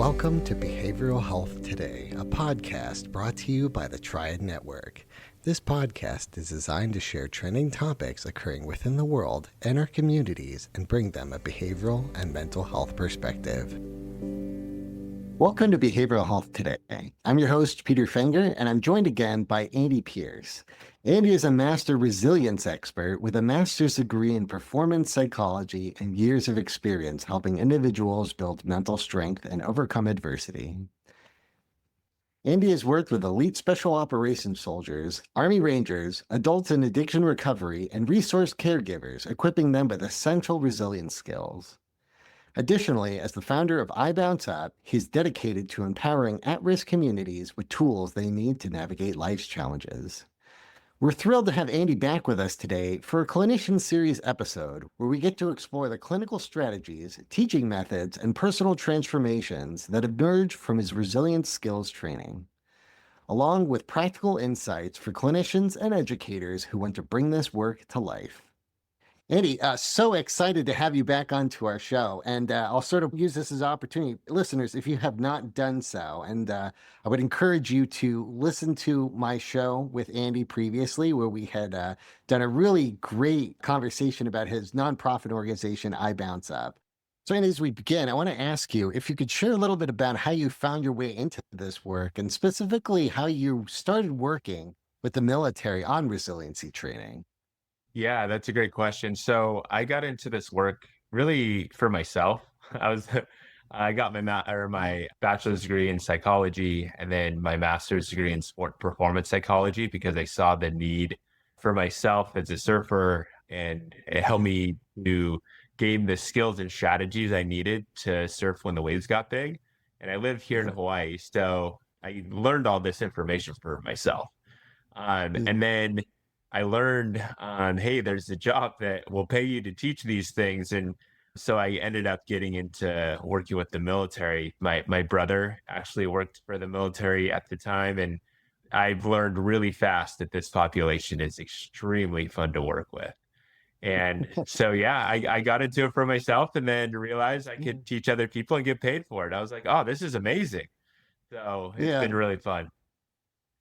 Welcome to Behavioral Health Today, a podcast brought to you by the Triad Network. This podcast is designed to share trending topics occurring within the world and our communities and bring them a behavioral and mental health perspective. Welcome to Behavioral Health Today. I'm your host, Peter Fenger, and I'm joined again by Andy Pierc. Andy is a master resilience expert with a master's degree in performance psychology and years of experience helping individuals build mental strength and overcome adversity. Andy has worked with elite special operations soldiers, Army Rangers, adults in addiction recovery, and resource caregivers, equipping them with essential resilience skills. Additionally, as the founder of iBounceUp, he's dedicated to empowering at-risk communities with tools they need to navigate life's challenges. We're thrilled to have Andy back with us today for a Clinicians Series episode where we get to explore the clinical strategies, teaching methods, and personal transformations that emerge from his resilience skills training, along with practical insights for clinicians and educators who want to bring this work to life. Andy, so excited to have you back onto our show, and I'll sort of use this as an opportunity. Listeners, if you have not done so, and I would encourage you to listen to my show with Andy previously, where we had done a really great conversation about his nonprofit organization, iBounceUp. So Andy, as we begin, I want to ask you if you could share a little bit about how you found your way into this work, and specifically how you started working with the military on resiliency training. Yeah, that's a great question. So I got into this work really for myself. I got my bachelor's degree in psychology and then my master's degree in sport performance psychology because I saw the need for myself as a surfer, and it helped me to gain the skills and strategies I needed to surf when the waves got big. And I live here in Hawaii, so I learned all this information for myself. And then I learned, hey, there's a job that will pay you to teach these things. And so I ended up getting into working with the military. My brother actually worked for the military at the time. And I've learned really fast that this population is extremely fun to work with. And so, yeah, I got into it for myself and then realized I could teach other people and get paid for it. I was like, oh, this is amazing. So it's been really fun.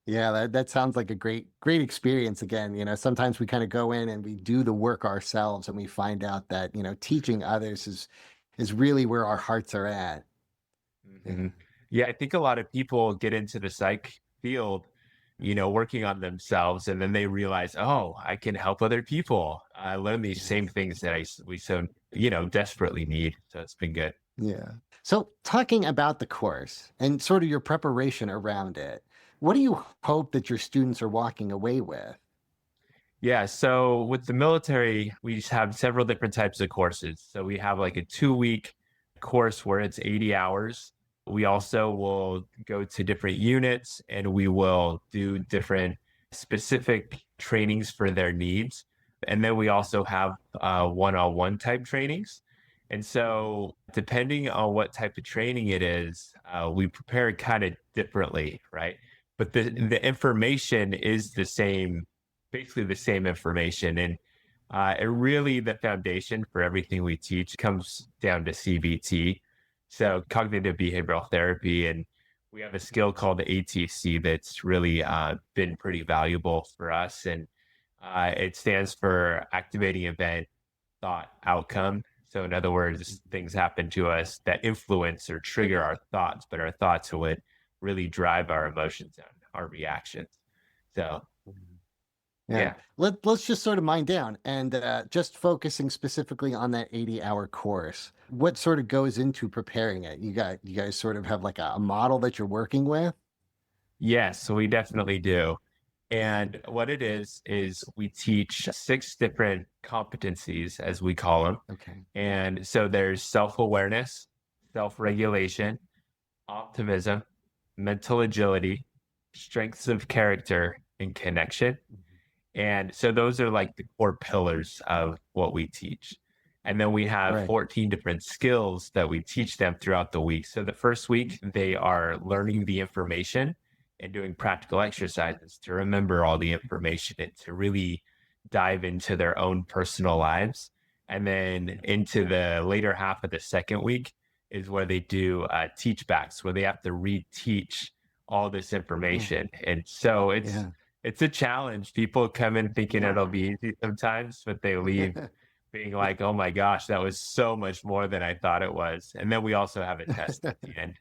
Yeah, that sounds like a great experience. Again, sometimes we kind of go in and we do the work ourselves and we find out that, teaching others is really where our hearts are at. Mm-hmm. Yeah, I think a lot of people get into the psych field, working on themselves, and then they realize, oh, I can help other people. I learn these same things that we so, desperately need. So it's been good. Yeah. So talking about the course and sort of your preparation around it, what do you hope that your students are walking away with? Yeah, so with the military, we just have several different types of courses. So we have like a 2-week course where it's 80 hours. We also will go to different units and we will do different specific trainings for their needs. And then we also have one-on-one type trainings. And so depending on what type of training it is, we prepare kind of differently, right? But the information is the same, basically the same information. And the foundation for everything we teach comes down to CBT. So cognitive behavioral therapy. And we have a skill called the ATC that's really been pretty valuable for us. And it stands for activating event, thought, outcome. So in other words, things happen to us that influence or trigger our thoughts, but our thoughts are what really drive our emotions and our reactions. So, yeah. Let's just sort of mine down and just focusing specifically on that 80-hour course. What sort of goes into preparing it? You guys sort of have like a model that you're working with? Yes, so we definitely do. And what it is we teach 6 different competencies, as we call them. Okay. And so there's self-awareness, self-regulation, optimism, mental agility, strengths of character, and connection. And so those are like the core pillars of what we teach. And then we have 14 different skills that we teach them throughout the week. So the first week, they are learning the information and doing practical exercises to remember all the information and to really dive into their own personal lives. And then into the later half of the second week, is where they do teach backs, where they have to reteach all this Oh, information. And so yeah. it's a challenge. People come in thinking it'll be easy sometimes, but they leave being like, oh my gosh, that was so much more than I thought it was. And then we also have a test at the end.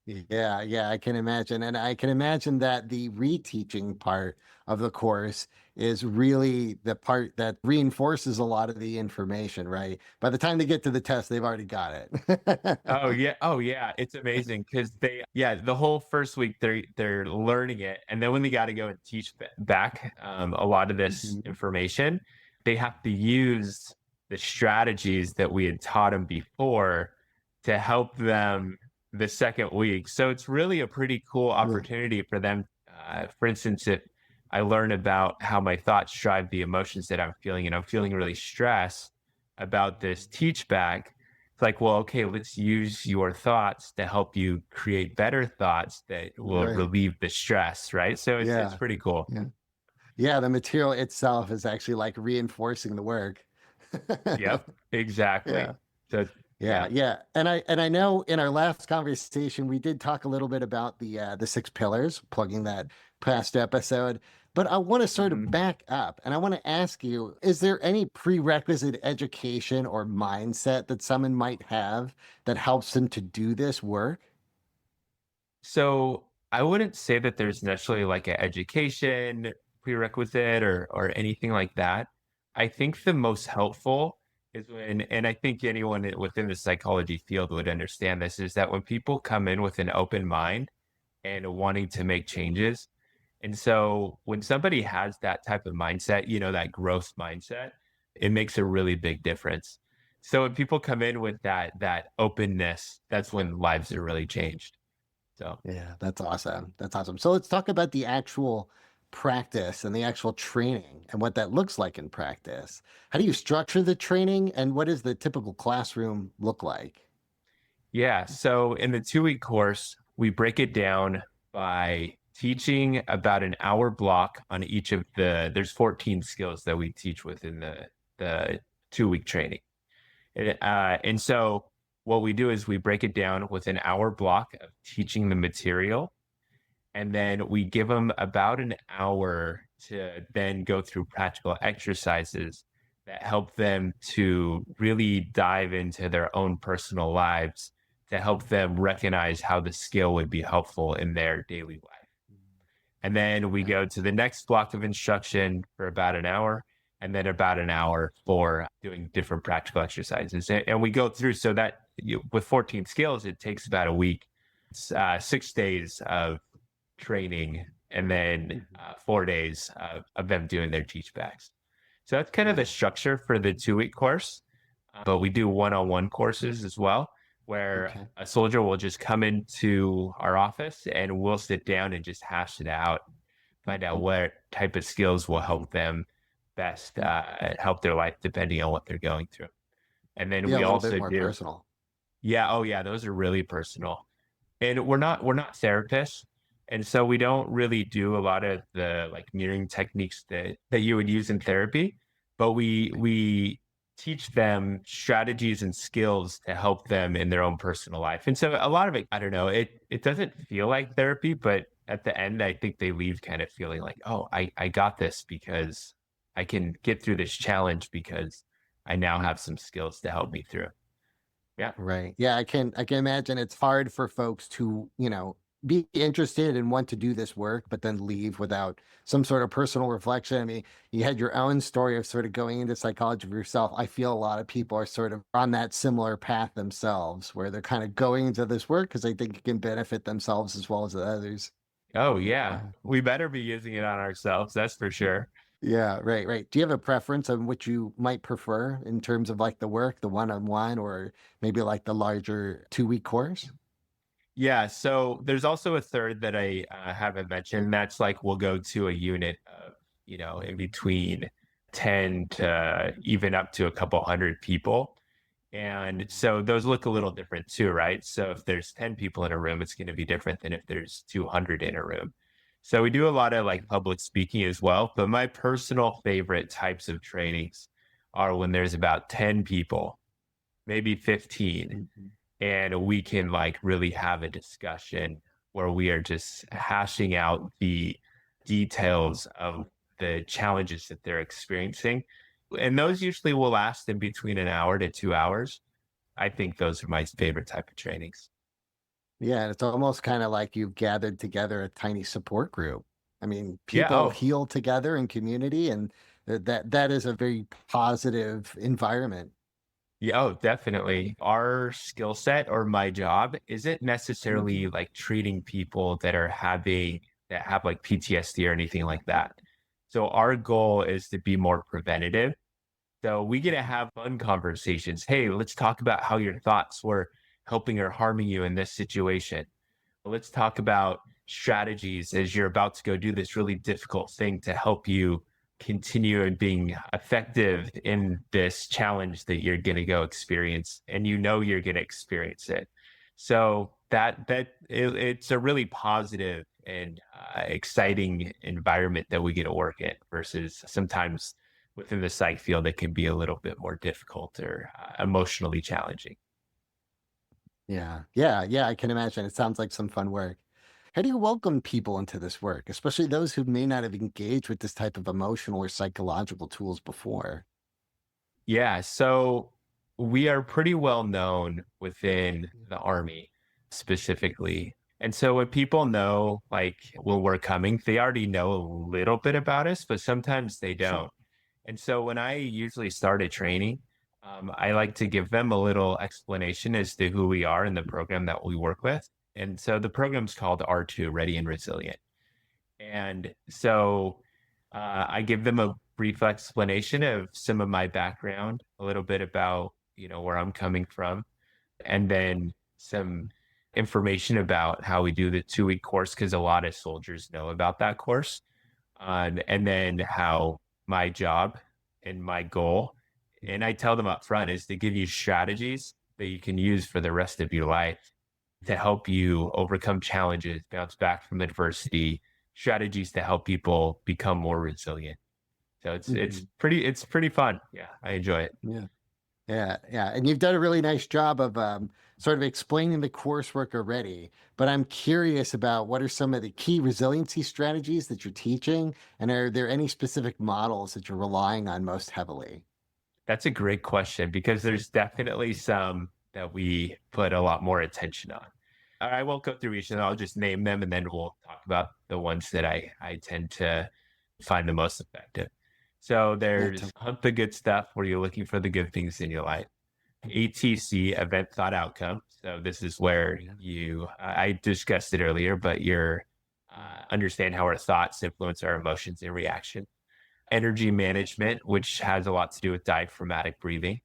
Yeah, yeah, I can imagine. And I can imagine that the reteaching part of the course is really the part that reinforces a lot of the information, right? By the time they get to the test, they've already got it. Oh yeah. Oh yeah. It's amazing because yeah, the whole first week they're learning it, and then when they got to go and teach back a lot of this Mhm. information, they have to use the strategies that we had taught them before to help them the second week. So it's really a pretty cool Yeah, opportunity for them. For instance, if I learn about how my thoughts drive the emotions that I'm feeling, and I'm feeling really stressed about this teach back, it's like, well, okay, let's use your thoughts to help you create better thoughts that will right. relieve the stress, right? So it's Yeah, pretty cool. yeah. Yeah, the material itself is actually like reinforcing the work. Yep, exactly. Yeah. So Yeah, yeah. yeah. And I know in our last conversation we did talk a little bit about the six pillars, plugging that past episode. But I want to sort of Mhm. back up and I want to ask you, is there any prerequisite education or mindset that someone might have that helps them to do this work? So I wouldn't say that there's necessarily like an education prerequisite or anything like that. I think the most helpful is when, and I think anyone within the psychology field would understand this, is that when people come in with an open mind and wanting to make changes. And so when somebody has that type of mindset, that growth mindset, it makes a really big difference. So when people come in with that openness, that's when lives are really changed. So Yeah, that's awesome. That's awesome. So let's talk about the actual practice and the actual training and what that looks like in practice. How do you structure the training and what does the typical classroom look like? yeah, so in the 2-week course, we break it down by teaching about an hour block on each of there's 14 skills that we teach within the 2-week training. And so what we do is we break it down with an hour block of teaching the material, and then we give them about an hour to then go through practical exercises that help them to really dive into their own personal lives to help them recognize how the skill would be helpful in their daily life. And then we Okay. go to the next block of instruction for about an hour, and then about an hour for doing different practical exercises. And we go through so that with 14 skills, it takes about a week. It's 6 days of training, and then Mhm. 4 days of them doing their teach backs. So that's kind of the Yeah. structure for the 2-week course. But we do one-on-one courses as well, where Okay. a soldier will just come into our office and we'll sit down and just hash it out, find out what type of skills will help them best help their life depending on what they're going through. And then Yeah, a we little bit also more do, personal. yeah, oh yeah, those are really personal. And we're not therapists, and so we don't really do a lot of the like mirroring techniques that you would use in therapy, but we teach them strategies and skills to help them in their own personal life. And so a lot of it, I don't know, it doesn't feel like therapy, but at the end I think they leave kind of feeling like, oh, I got this because I can get through this challenge because I now have some skills to help me through. Yeah. Right. Yeah, I can imagine it's hard for folks to, be interested and want to do this work, but then leave without some sort of personal reflection. I mean, you had your own story of sort of going into psychology for yourself. I feel a lot of people are sort of on that similar path themselves, where they're kind of going into this work because they think it can benefit themselves as well as others. Oh, yeah. Yeah. We better be using it on ourselves, that's for sure. Yeah, right, right. Do you have a preference on which you might prefer in terms of like the work, the one-on-one, or maybe like the larger 2-week course? Yeah, so there's also a third that I haven't mentioned. That's like we'll go to a unit of, in between 10 to even up to a couple hundred people. And so those look a little different too, right? So if there's 10 people in a room, it's going to be different than if there's 200 in a room. So we do a lot of like public speaking as well. But my personal favorite types of trainings are when there's about 10 people, maybe 15, Mhm. and we can like really have a discussion where we are just hashing out the details of the challenges that they're experiencing. And those usually will last in between an hour to 2 hours. I think those are my favorite type of trainings. Yeah, and it's almost kind of like you've gathered together a tiny support group. I mean, Yeah. people Oh, heal together in community, and that is a very positive environment. yeah. Oh, definitely. Our skill set or my job isn't necessarily Mhm. like treating people that have like PTSD or anything like that. So our goal is to be more preventative. So we get to have fun conversations. Hey, let's talk about how your thoughts were helping or harming you in this situation. Let's talk about strategies as you're about to go do this really difficult thing to help you continue in being effective in this challenge that you're going to go experience, and you know you're going to experience it. So it's a really positive and exciting environment that we get to work in versus sometimes within the psych field it can be a little bit more difficult or emotionally challenging. Yeah, yeah, yeah. I can imagine. It sounds like some fun work. How do you welcome people into this work, especially those who may not have engaged with this type of emotional or psychological tools before? Yeah, so we are pretty well known within the Army specifically. And so when people know like when we're coming, they already know a little bit about us, but sometimes they Sure. don't. And so when I usually start a training, I like to give them a little explanation as to who we are in the program that we work with. And so the program's called R2, Ready and Resilient. And so I give them a brief explanation of some of my background, a little bit about, where I'm coming from, and then some information about how we do the 2 week course, because a lot of soldiers know about that course. And then how my job and my goal, and I tell them up front, is to give you strategies that you can use for the rest of your life to help you overcome challenges, bounce back from adversity, strategies to help people become more resilient. So Hmm. it's pretty fun. Yeah, I enjoy it. Yeah. Yeah, yeah. And you've done a really nice job of sort of explaining the coursework already. But I'm curious about what are some of the key resiliency strategies that you're teaching? And are there any specific models that you're relying on most heavily? That's a great question because there's definitely some that we put a lot more attention on. I won't go through each and I'll just name them and then we'll talk about the ones that I tend to find the most effective. So Yeah, there's hunt the good stuff where you're looking for the good things in your life. ATC, event thought outcome. So this is where I discussed it earlier, but you're understand how our thoughts influence our emotions and reaction. Energy management, which has a lot to do with diaphragmatic breathing.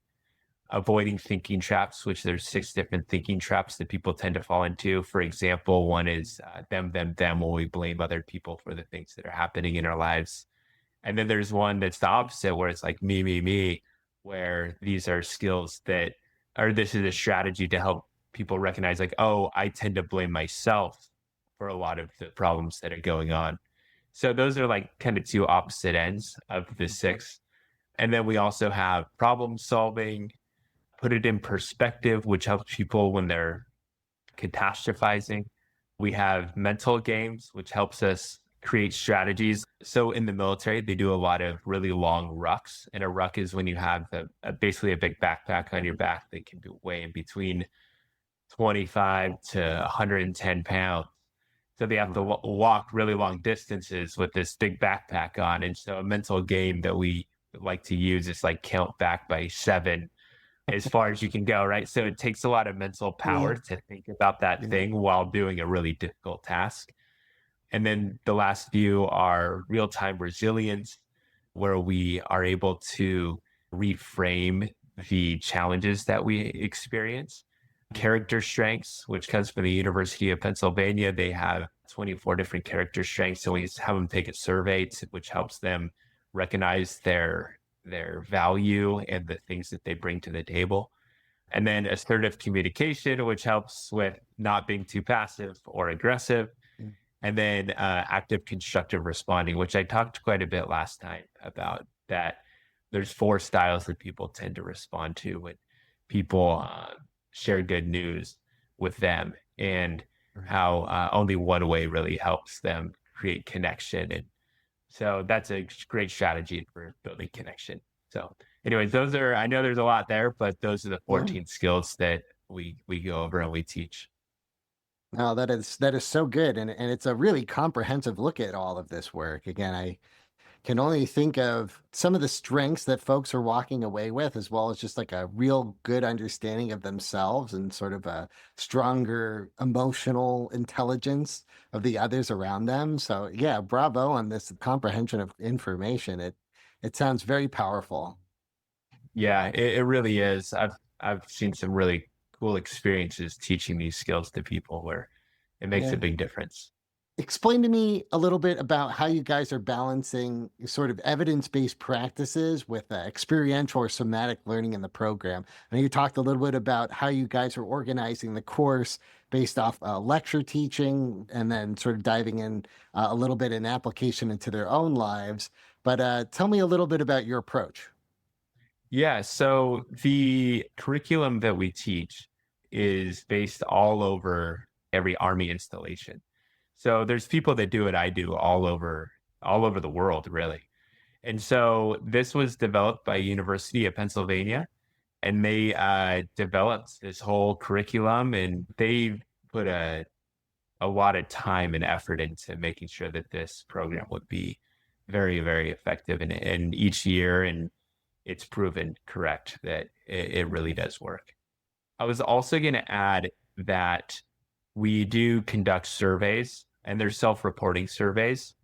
Avoiding thinking traps, which there's 6 different thinking traps that people tend to fall into. For example, one is them, when we blame other people for the things that are happening in our lives. And then there's one that's the opposite, where it's like me, where these are skills that, or this is a strategy to help people recognize, like, oh, I tend to blame myself for a lot of the problems that are going on. So those are like kind of two opposite ends of the six. And then we also have problem solving, put it in perspective, which helps people when they're catastrophizing. We have mental games, which helps us create strategies. So in the military, they do a lot of really long rucks. And a ruck is when you have basically a big backpack on your back that can be weigh in between 25 to 110 pounds. So they have to wow. walk really long distances with this big backpack on. And so a mental game that we like to use is like count back by 7 as far as you can go, right? So it takes a lot of mental Yeah, power to think about that yeah. thing while doing a really difficult task. And then the last few are real time resilience, where we are able to reframe the challenges that we experience. Character strengths, which comes from the University of Pennsylvania, they have 24 different character strengths. So we have them take a survey, which helps them recognize their value and the things that they bring to the table. And then assertive communication, which helps with not being too passive or aggressive. Yeah. And then active constructive responding, which I talked quite a bit last time about that. There's 4 styles that people tend to respond to when people share good news with them, and Right. how only one way really helps them create connection. And so that's a great strategy for building connection. So anyways, those are, I know there's a lot there, but those are the Yeah. 14 skills that we go over and we teach. No, that is so good, and it's a really comprehensive look at all of this work. Again, I can only think of some of the strengths that folks are walking away with, as well as just like a real good understanding of themselves and sort of a stronger emotional intelligence of the others around them. So yeah, bravo on this comprehension of information. It sounds very powerful. Yeah, it really is. I've seen some really cool experiences teaching these skills to people where it makes a Yeah. big difference. Explain to me a little bit about how you guys are balancing sort of evidence-based practices with experiential or somatic learning in the program. I know you talked a little bit about how you guys are organizing the course based off lecture teaching and then sort of diving in a little bit in application into their own lives. But tell me a little bit about your approach. Yeah, so the curriculum that we teach is based all over every Army installation. So there's people that do what I do all over the world, really. And so this was developed by University of Pennsylvania, and they developed this whole curriculum, and they put a lot of time and effort into making sure that this program would be very, very effective. And each year, and it's proven correct that it really does work. I was also going to add that we do conduct surveys, and there's self-reporting surveys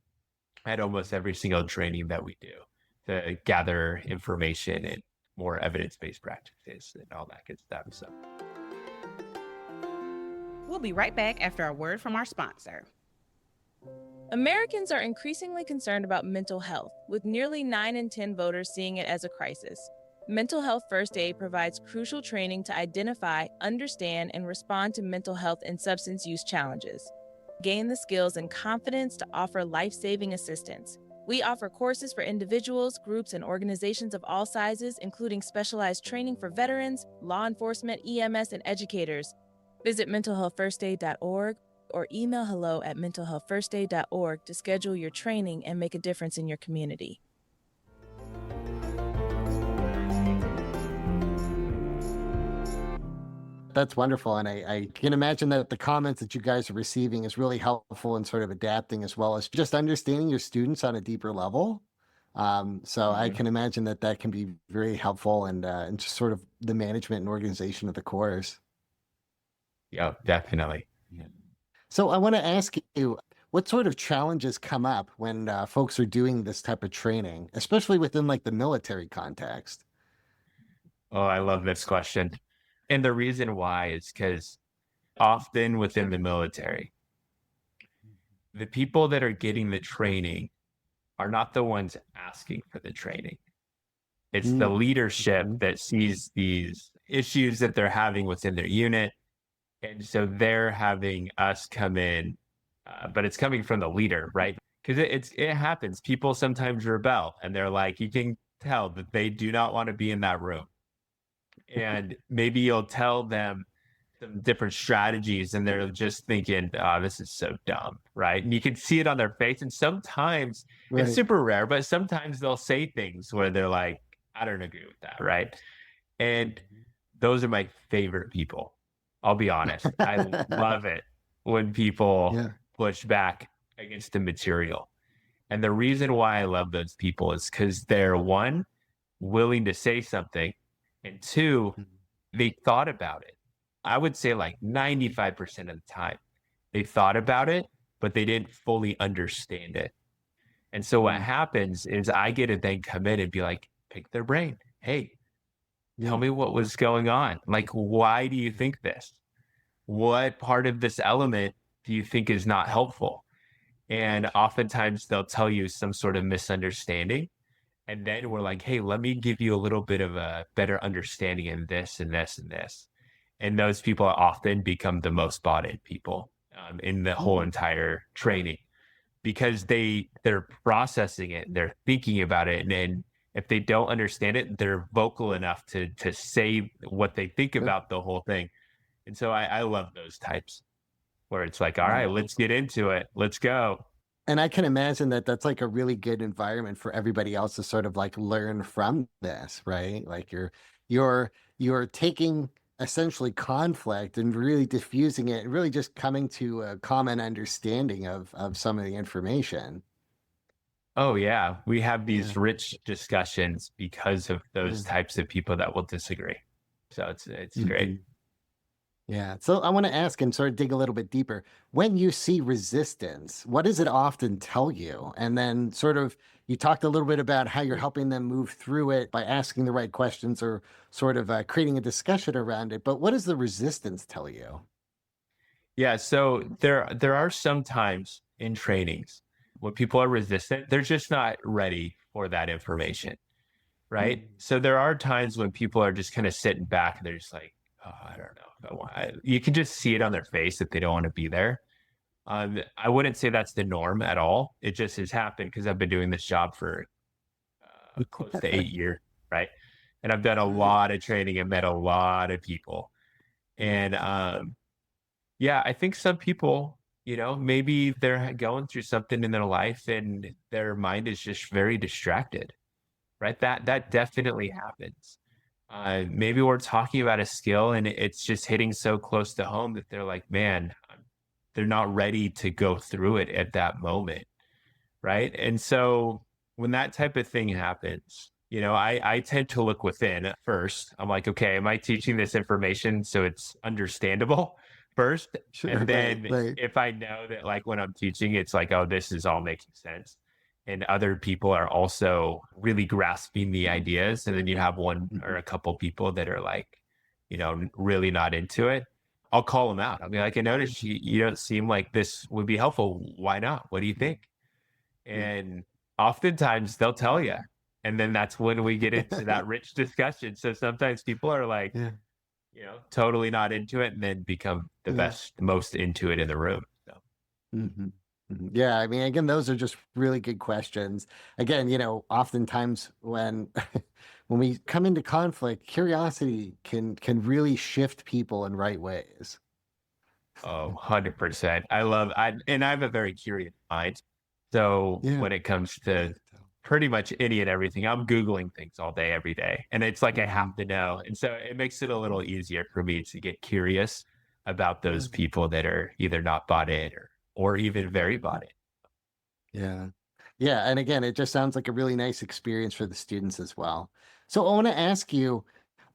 at almost every single training that we do to gather information and more evidence-based practices and all that good stuff. So We'll be right back after a word from our sponsor. Americans are increasingly concerned about mental health, with nearly 9 in 10 voters seeing it as a crisis. Mental Health First Aid provides crucial training to identify, understand, and respond to mental health and substance use challenges. Gain the skills and confidence to offer life-saving assistance. We offer courses for individuals, groups, and organizations of all sizes, including specialized training for veterans, law enforcement, EMS, and educators. Visit mentalhealthfirstaid.org or email hello@mentalhealthfirstaid.org to schedule your training and make a difference in your community. That's wonderful. And I can imagine that the comments that you guys are receiving is really helpful in sort of adapting as well as just understanding your students on a deeper level. So I mhm. can imagine that that can be very helpful and just sort of the management and organization of the course. Yeah, definitely. Yeah. So I want to ask you, what sort of challenges come up when folks are doing this type of training, especially within like the military context? Oh, I love this question. And the reason why is because often within the military, the people that are getting the training are not the ones asking for the training. It's the Mm, leadership mhm. that sees these issues that they're having within their unit. And so they're having us come in, but it's coming from the leader, right? Because it happens. People sometimes rebel and they're like, you can tell that they do not want to be in that room. And maybe you'll tell them some different strategies and they're just thinking, oh, this is so dumb, right? And you can see it on their face. And sometimes it's Right. super rare, but sometimes they'll say things where they're like, I don't agree with that, right? And those are my favorite people. I'll be honest. I love it when people Yeah. push back against the material. And the reason why I love those people is because they're one, willing to say something, and two, Mhm. they thought about it. I would say like 95% of the time, they thought about it, but they didn't fully understand it. And so what Mm. happens is I get to then come in and be like, pick their brain. Hey, tell Yeah. me what was going on. Like, why do you think this? What part of this element do you think is not helpful? And oftentimes they'll tell you some sort of misunderstanding. And then we're like, hey, let me give you a little bit of a better understanding in this and this and this. And those people often become the most bought in people in the whole Mm. entire training because they're processing it, they're thinking about it, and then if they don't understand it, they're vocal enough to say what they think Good. about the whole thing. And so I love those types where it's like, all right, let's get into it. Let's go. And I can imagine that that's like a really good environment for everybody else to sort of like learn from this, right? Like you're taking essentially conflict and really diffusing it and really just coming to a common understanding of some of the information. Oh yeah. We have Yeah. these rich discussions because of Yeah. those types of people that will disagree. So it's great. Mhm. Yeah. So I want to ask and sort of dig a little bit deeper. When you see resistance, what does it often tell you? And then sort of, you talked a little bit about how you're helping them move through it by asking the right questions or sort of creating a discussion around it. But what does the resistance tell you? Yeah, so there are some times in trainings when people are resistant, they're just not ready for that information, right? So there are times when people are just kind of sitting back and they're just like, oh, I don't know if I want. You can just see it on their face that they don't want to be there. I wouldn't say that's the norm at all. It just has happened because I've been doing this job for close to 8 years, right? And I've done a lot of training and met a lot of people. And yeah, I think some people, maybe they're going through something in their life and their mind is just very distracted, right? That definitely happens. Maybe we're talking about a skill and it's just hitting so close to home that they're like, man, they're not ready to go through it at that moment, right? And so when that type of thing happens, I tend to look within at first. I'm like, okay, am I teaching this information so it's understandable first? Sure. And Right. then Right. if I know that like when I'm teaching, it's like, oh, this is all making sense. And other people are also really grasping the ideas. And then you have one or a couple people that are like, really not into it. I'll call them out. I'll be like, I noticed you don't seem like this would be helpful. Why not? What do you think? And oftentimes they'll tell you. And then that's when we get into that rich discussion. So sometimes people are like, Yeah. totally not into it and then become the Yeah. most into it in the room. So. Mhm. Mhm. Yeah, I mean, again, those are just really good questions. Again, oftentimes when when we come into conflict, curiosity can really shift people in right ways. Oh, 100%. And I have a very curious mind. So Yeah. when it comes to pretty much any and everything, I'm Googling things all day, every day. And it's like I have to know. And so it makes it a little easier for me to get curious about those people that are either not bought in or even very bought in. Yeah. Yeah. And again, it just sounds like a really nice experience for the students as well. So I want to ask you,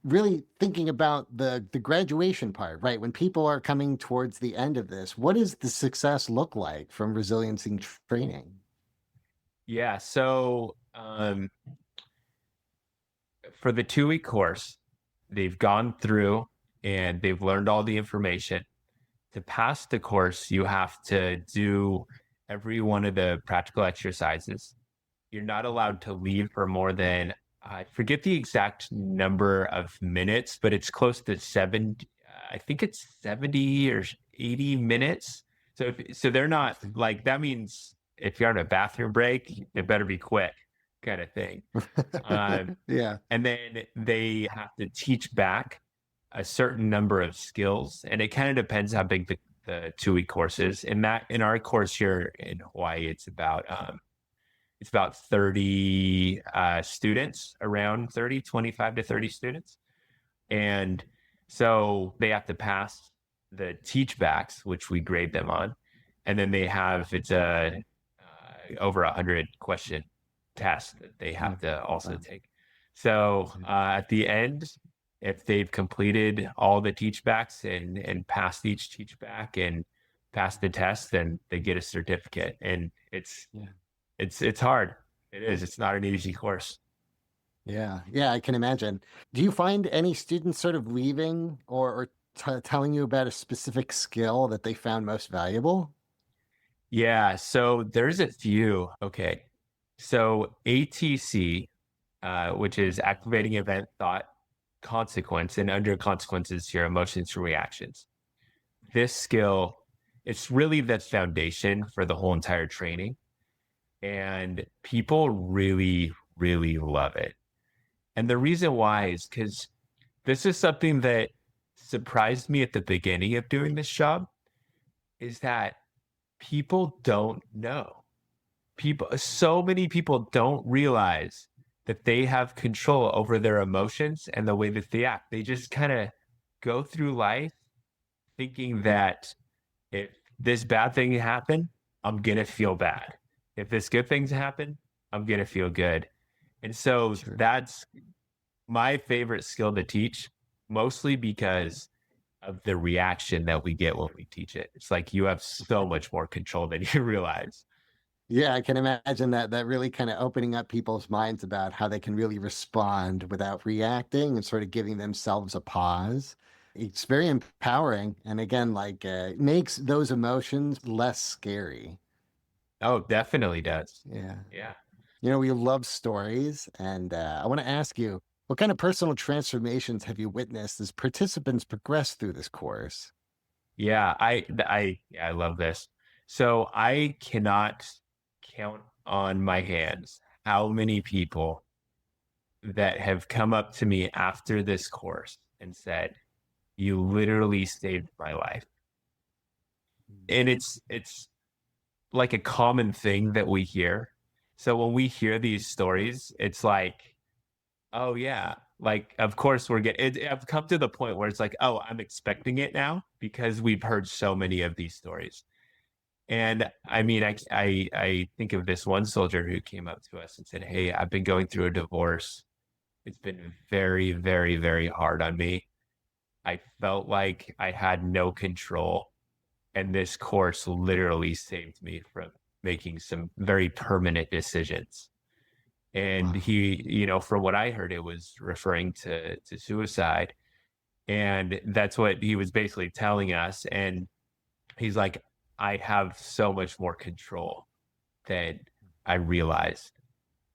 really thinking about the graduation part, right? When people are coming towards the end of this, what does the success look like from resiliency training? Yeah. So for the 2-week course, they've gone through and they've learned all the information. To pass the course, you have to do every one of the practical exercises. You're not allowed to leave for more than, I forget the exact number of minutes, but it's close to I think it's 70 or 80 minutes. So they're not like, that means if you're on a bathroom break, it better be quick kind of thing. Yeah. And then they have to teach back a certain number of skills. And it kind of depends how big the 2-week course is. In our course here in Hawaii, it's about 30 students, around 30, 25 to 30 students. And so they have to pass the teach backs, which we grade them on. And then it's a over 100 question test that they have to also take. So at the end, if they've completed all the teach backs and passed each teach back and passed the test, then they get a certificate. And it's hard. It is. It's not an easy course. Yeah. Yeah. I can imagine. Do you find any students sort of leaving or telling you about a specific skill that they found most valuable? Yeah. So there's a few. Okay. So ATC, which is activating event thought consequence, and under consequences, your emotions and reactions. This skill, it's really the foundation for the whole entire training. And people really, really love it. And the reason why is because this is something that surprised me at the beginning of doing this job is that people don't know. So many people don't realize that they have control over their emotions and the way that they act. They just kind of go through life thinking that if this bad thing happened, I'm going to feel bad. If this good things happen, I'm going to feel good. And so Sure. that's my favorite skill to teach, mostly because of the reaction that we get when we teach it. It's like you have so much more control than you realize. Yeah, I can imagine that really kind of opening up people's minds about how they can really respond without reacting and sort of giving themselves a pause. It's very empowering. And again, like makes those emotions less scary. Oh, definitely does. Yeah. Yeah. We love stories. And I want to ask you, what kind of personal transformations have you witnessed as participants progress through this course? Yeah, I love this. So I cannot count on my hands how many people that have come up to me after this course and said, "You literally saved my life." And it's like a common thing that we hear. So when we hear these stories, it's like, oh yeah, like of course we're getting it. I've come to the point where it's like, oh, I'm expecting it now because we've heard so many of these stories. And I mean, I think of this one soldier who came up to us and said, "Hey, I've been going through a divorce. It's been very, very, very hard on me. I felt like I had no control, and this course literally saved me from making some very permanent decisions." And Wow. he, from what I heard, it was referring to suicide. And that's what he was basically telling us. And he's like, I have so much more control than I realized.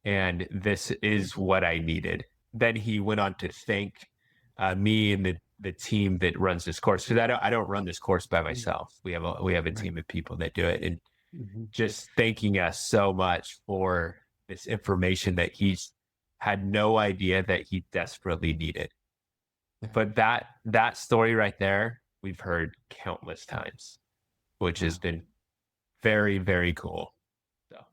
And this is what I needed. Then he went on to thank me and the team that runs this course. Because I don't run this course by myself. We have a Right. team of people that do it. And Mhm. just thanking us so much for this information that he's had no idea that he desperately needed. Yeah. But that story right there, we've heard countless times, which has Wow. been very, very cool. So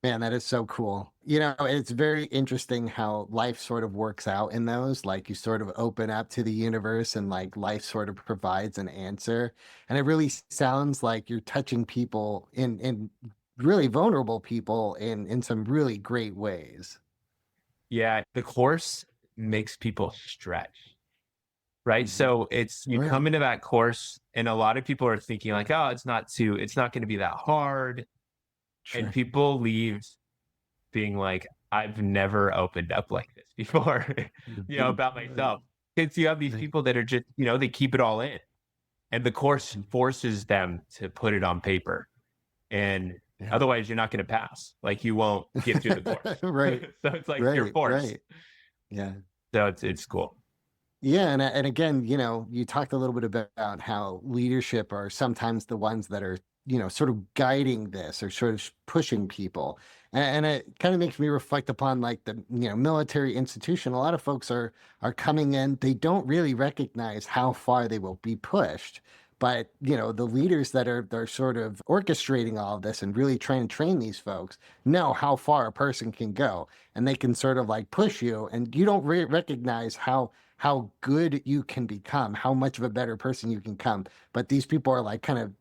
Man, that is so cool. It's very interesting how life sort of works out in those. Like you sort of open up to the universe and like life sort of provides an answer. And it really sounds like you're touching people in really vulnerable people in some really great ways. yeah, the course makes people stretch, right? Mhm. So it's you Right. come into that course and a lot of people are thinking like, oh, it's not going to be that hard. And Sure. people leave being like, I've never opened up like this before, Mhm. about myself. Because you have these Right. people that are just, they keep it all in. And the course forces them to put it on paper. And Yeah. otherwise, you're not going to pass. Like you won't get through the course. Right. So it's like you're Right. forced. Right. Yeah. So it's cool. Yeah, and again, you talked a little bit about how leadership are sometimes the ones that are, sort of guiding this or sort of pushing people. And it kind of makes me reflect upon like the, military institution. A lot of folks are coming in, they don't really recognize how far they will be pushed. But, the leaders that are they're sort of orchestrating all of this and really trying to train these folks know how far a person can go. And they can sort of like push you, and you don't recognize how good you can become, how much of a better person you can become. But these people are like kind of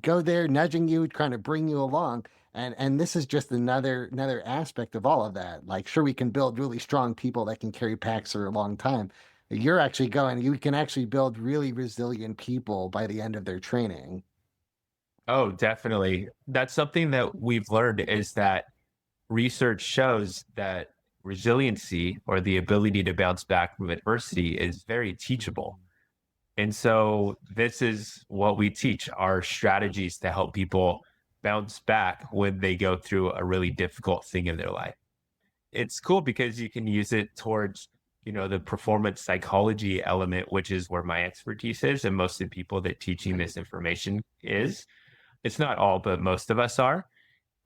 go there, nudging you, trying to bring you along. And this is just another aspect of all of that. Like, sure, we can build really strong people that can carry packs for a long time. You're actually you can actually build really resilient people by the end of their training. Oh, definitely. That's something that we've learned is that research shows that resiliency or the ability to bounce back from adversity is very teachable. And so this is what we teach our strategies to help people bounce back when they go through a really difficult thing in their life. It's cool because you can use it towards, the performance psychology element, which is where my expertise is. And most of the people that teaching this information is, it's not all, but most of us are.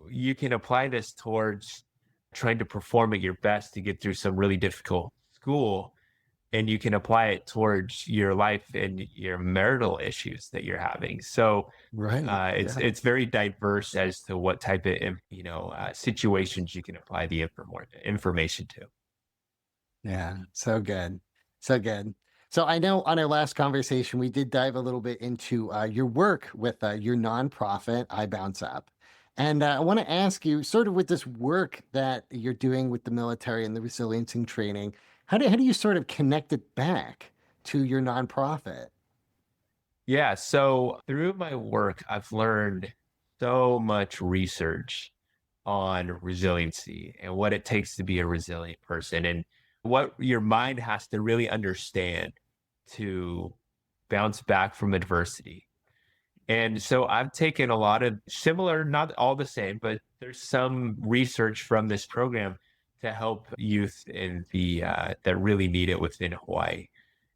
You can apply this towards trying to perform at your best to get through some really difficult school and you can apply it towards your life and your marital issues that you're having. So Right. Yeah. it's very diverse as to what type of situations you can apply the information to. Yeah. So good. So good. So I know on our last conversation, we did dive a little bit into your work with your nonprofit, iBounceUp. And I want to ask you, sort of with this work that you're doing with the military and the resiliency training, how do you sort of connect it back to your nonprofit? Yeah, so through my work, I've learned so much research on resiliency and what it takes to be a resilient person and what your mind has to really understand to bounce back from adversity. And so I've taken a lot of similar, not all the same, but there's some research from this program to help youth in the that really need it within Hawaii.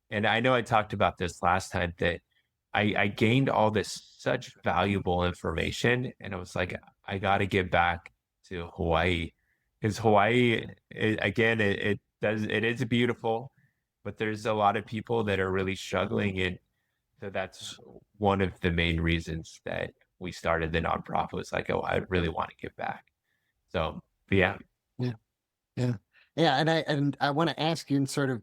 And I know I talked about this last time that I gained all this such valuable information, and I was like, I got to get back to Hawaii because Hawaii, it is beautiful, but there's a lot of people that are really struggling, and so that's one of the main reasons that we started the nonprofit. Was like, oh, I really want to give back. So, but yeah. Yeah. Yeah. Yeah. And I want to ask you and sort of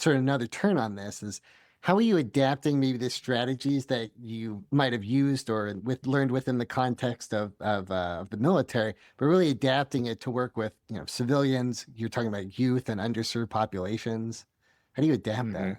another turn on this is how are you adapting maybe the strategies that you might have used or learned within the context of the military, but really adapting it to work with, civilians. You're talking about youth and underserved populations. How do you adapt that?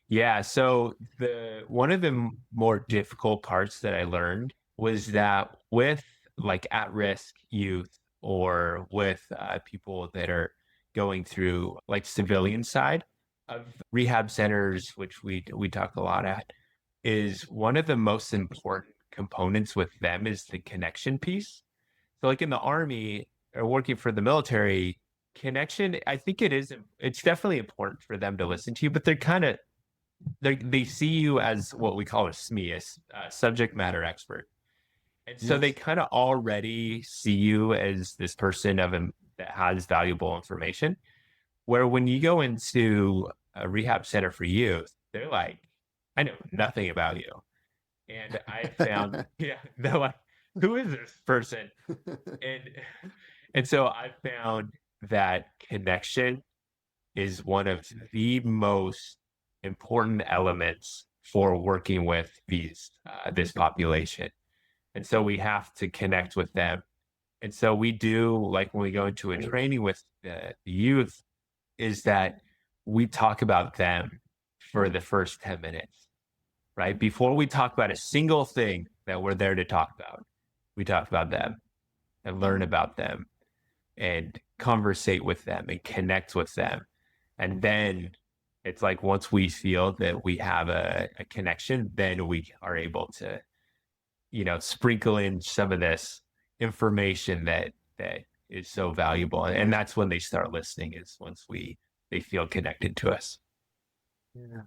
Yeah, so the one of the more difficult parts that I learned was that with like at-risk youth or with people that are going through like civilian side of rehab centers, which we talk a lot at, is one of the most important components with them is the connection piece. So like in the army or working for the military, connection, I think it's definitely important for them to listen to you, but they see you as what we call a SME, subject matter expert. And so they Yes. kind of already see you as this person that has valuable information. Where when you go into a rehab center for youth, they're like, I know nothing about you. And I found, yeah, they're like, who is this person? And and so I found that connection is one of the most important elements for working with this population. And so we have to connect with them. And so we do, like when we go into a training with the youth, is that we talk about them for the first 10 minutes, right? Before we talk about a single thing that we're there to talk about, we talk about them and learn about them and conversate with them and connect with them. And then it's like once we feel that we have a connection, then we are able to, sprinkle in some of this information that is so valuable. And that's when they start listening, is once they feel connected to us. Yeah.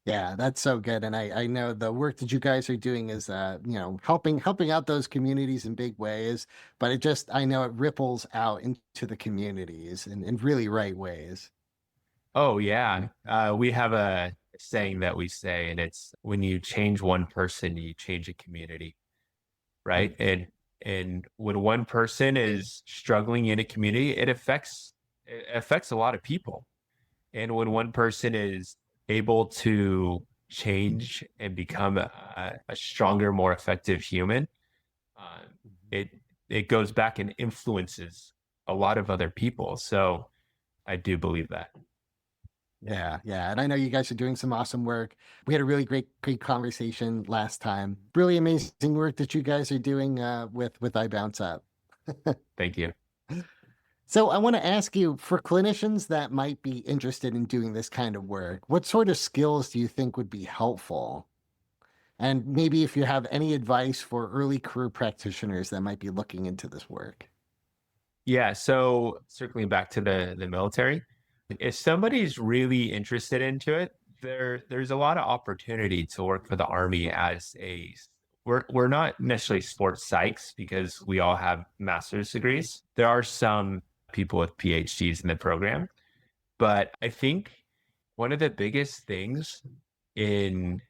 Yeah, that's so good. And I know the work that you guys are doing is helping out those communities in big ways, but I know it ripples out into the communities in really right ways. Oh yeah. We have a saying that we say, and it's when you change one person, you change a community, right? And when one person is struggling in a community, it affects a lot of people. And when one person is able to change and become a stronger, more effective human, uh, it it goes back and influences a lot of other people. So I do believe that. Yeah, yeah. And I know you guys are doing some awesome work. We had a really great conversation last time. Really amazing work that you guys are doing with iBounceUp. Thank you. So I want to ask you, for clinicians that might be interested in doing this kind of work, what sort of skills do you think would be helpful? And maybe if you have any advice for early career practitioners that might be looking into this work. Yeah. So circling back to the military, if somebody's really interested into it, there's a lot of opportunity to work for the Army we're not necessarily sports psychs because we all have master's degrees. There are some people with PhDs in the program, but I think One of the biggest things in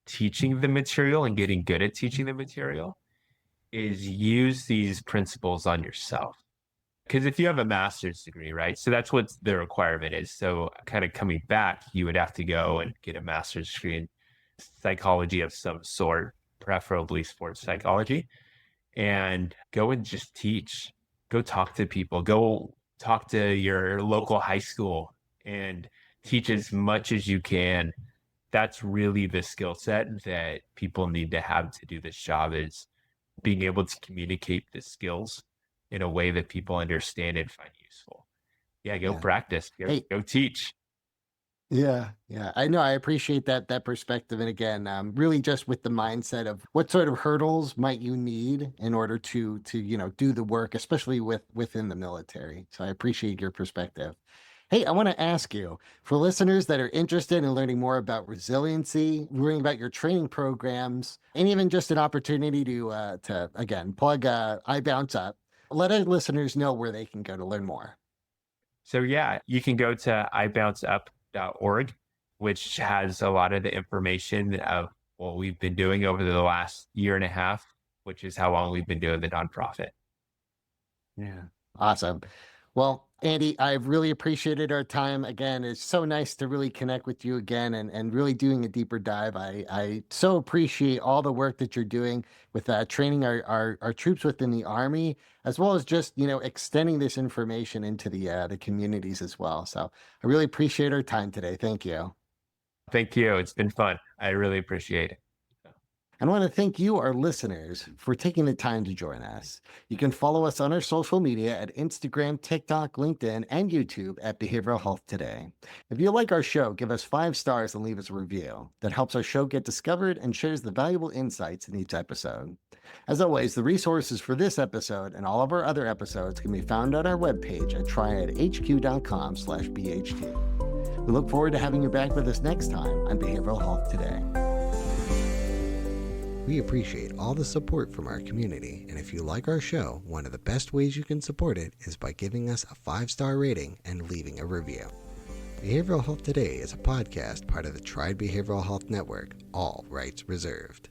teaching the material and getting good at teaching the material is use these principles on yourself. Because if you have a master's degree, right? So that's what the requirement is. So kind of coming back, you would have to go and get a master's degree in psychology of some sort, preferably sports psychology, and go and just teach. Go talk to people. Go talk to your local high school and teach as much as you can. That's really the skill set that people need to have to do this job, is being able to communicate the skills in a way that people understand and find useful. Yeah, go Yeah. practice, Hey, go teach. yeah, yeah. I know. I appreciate that perspective. And again, really just with the mindset of what sort of hurdles might you need in order to do the work, especially within the military. So I appreciate your perspective. Hey, I want to ask you, for listeners that are interested in learning more about resiliency, learning about your training programs, and even just an opportunity to again plug iBounceUp, let our listeners know where they can go to learn more. So yeah, you can go to iBounceUp.org, which has a lot of the information of what we've been doing over the last year and a half, which is how long we've been doing the nonprofit. Yeah. Awesome. Well, Andy, I've really appreciated our time. Again, it's so nice to really connect with you again and really doing a deeper dive. I so appreciate all the work that you're doing with training our troops within the Army, as well as just, extending this information into the communities as well. So I really appreciate our time today. Thank you. Thank you. It's been fun. I really appreciate it. And I want to thank you, our listeners, for taking the time to join us. You can follow us on our social media at Instagram, TikTok, LinkedIn, and YouTube at Behavioral Health Today. If you like our show, give us 5 stars and leave us a review. That helps our show get discovered and shares the valuable insights in each episode. As always, the resources for this episode and all of our other episodes can be found on our webpage at triadhq.com/BHT. We look forward to having you back with us next time on Behavioral Health Today. We appreciate all the support from our community, and if you like our show, one of the best ways you can support it is by giving us a 5-star rating and leaving a review. Behavioral Health Today is a podcast part of the Triad Behavioral Health Network, all rights reserved.